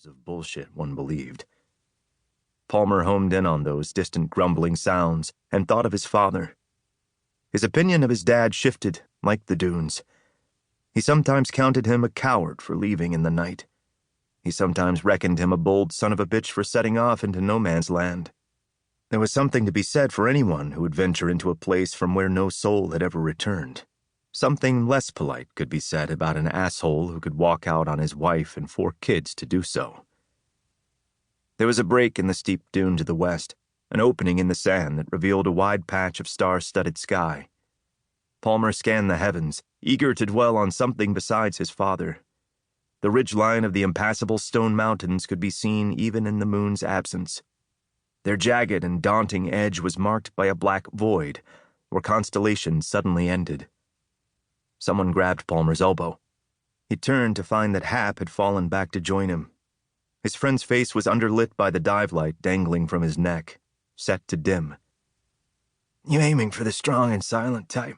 hours of bullshit one believed. Palmer homed in on those distant grumbling sounds and thought of his father. His opinion of his dad shifted, like the dunes. He sometimes counted him a coward for leaving in the night. He sometimes reckoned him a bold son of a bitch for setting off into no man's land. There was something to be said for anyone who would venture into a place from where no soul had ever returned. Something less polite could be said about an asshole who could walk out on his wife and 4 kids to do so. There was a break in the steep dune to the west, an opening in the sand that revealed a wide patch of star-studded sky. Palmer scanned the heavens, eager to dwell on something besides his father. The ridgeline of the impassable stone mountains could be seen even in the moon's absence. Their jagged and daunting edge was marked by a black void, where constellations suddenly ended. Someone grabbed Palmer's elbow. He turned to find that Hap had fallen back to join him. His friend's face was underlit by the dive light dangling from his neck, set to dim. "You aiming for the strong and silent type?"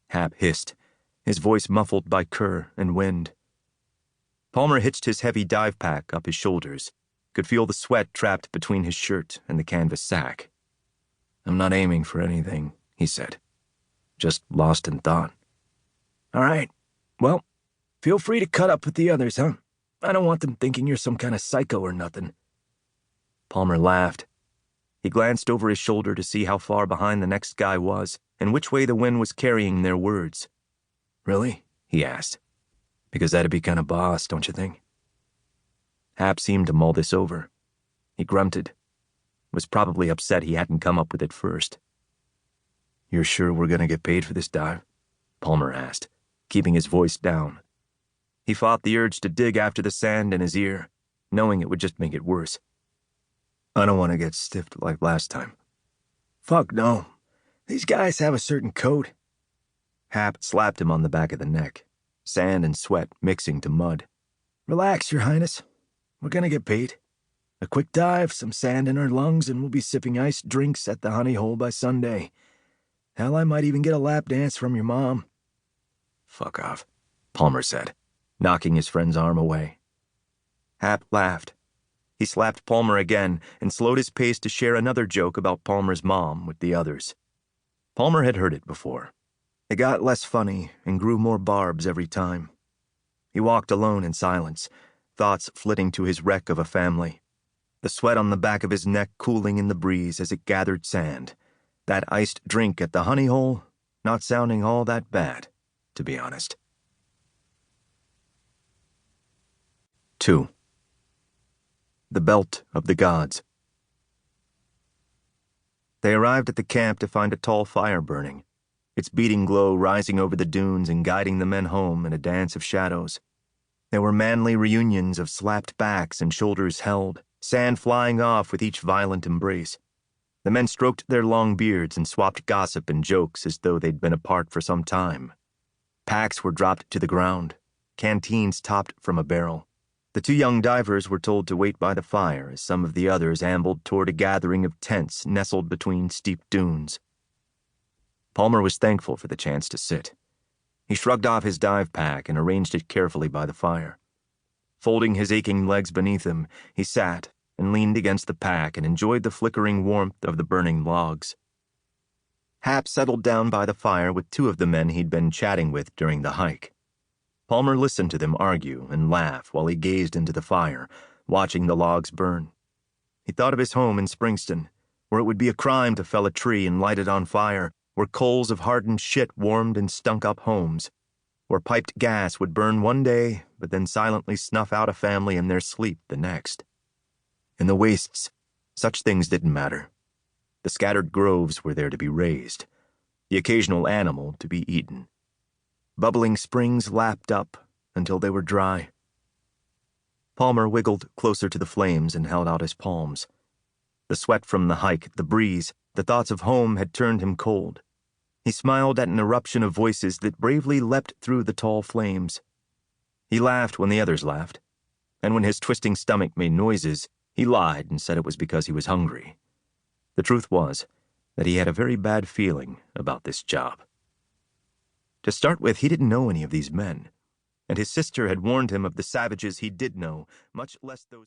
Hap hissed, his voice muffled by cur and wind. Palmer hitched his heavy dive pack up his shoulders, could feel the sweat trapped between his shirt and the canvas sack. "I'm not aiming for anything," he said. "Just lost in thought." "All right. Well, feel free to cut up with the others, huh? I don't want them thinking you're some kind of psycho or nothing." Palmer laughed. He glanced over his shoulder to see how far behind the next guy was and which way the wind was carrying their words. "Really?" he asked. "Because that'd be kind of boss, don't you think?" Hap seemed to mull this over. He grunted. Was probably upset he hadn't come up with it first. "You're sure we're gonna get paid for this dive?" Palmer asked, keeping his voice down. He fought the urge to dig after the sand in his ear, knowing it would just make it worse. "I don't want to get stiffed like last time." "Fuck no. These guys have a certain code." Hap slapped him on the back of the neck, sand and sweat mixing to mud. "Relax, Your Highness. We're gonna get paid. A quick dive, some sand in our lungs, and we'll be sipping iced drinks at the honey hole by Sunday. Hell, I might even get a lap dance from your mom." "Fuck off," Palmer said, knocking his friend's arm away. Hap laughed. He slapped Palmer again and slowed his pace to share another joke about Palmer's mom with the others. Palmer had heard it before. It got less funny and grew more barbs every time. He walked alone in silence, thoughts flitting to his wreck of a family. The sweat on the back of his neck cooling in the breeze as it gathered sand. That iced drink at the honey hole not sounding all that bad, to be honest. 2. The Belt of the Gods. They arrived at the camp to find a tall fire burning, its beating glow rising over the dunes and guiding the men home in a dance of shadows. There were manly reunions of slapped backs and shoulders held, sand flying off with each violent embrace. The men stroked their long beards and swapped gossip and jokes as though they'd been apart for some time. Packs were dropped to the ground, canteens topped from a barrel. The 2 young divers were told to wait by the fire as some of the others ambled toward a gathering of tents nestled between steep dunes. Palmer was thankful for the chance to sit. He shrugged off his dive pack and arranged it carefully by the fire. Folding his aching legs beneath him, he sat and leaned against the pack and enjoyed the flickering warmth of the burning logs. Hap settled down by the fire with 2 of the men he'd been chatting with during the hike. Palmer listened to them argue and laugh while he gazed into the fire, watching the logs burn. He thought of his home in Springston, where it would be a crime to fell a tree and light it on fire, where coals of hardened shit warmed and stunk up homes, where piped gas would burn one day but then silently snuff out a family in their sleep the next. In the wastes, such things didn't matter. The scattered groves were there to be raised, the occasional animal to be eaten. Bubbling springs lapped up until they were dry. Palmer wiggled closer to the flames and held out his palms. The sweat from the hike, the breeze, the thoughts of home had turned him cold. He smiled at an eruption of voices that bravely leapt through the tall flames. He laughed when the others laughed, and when his twisting stomach made noises, he lied and said it was because he was hungry. The truth was that he had a very bad feeling about this job. To start with, he didn't know any of these men, and his sister had warned him of the savages he did know, much less those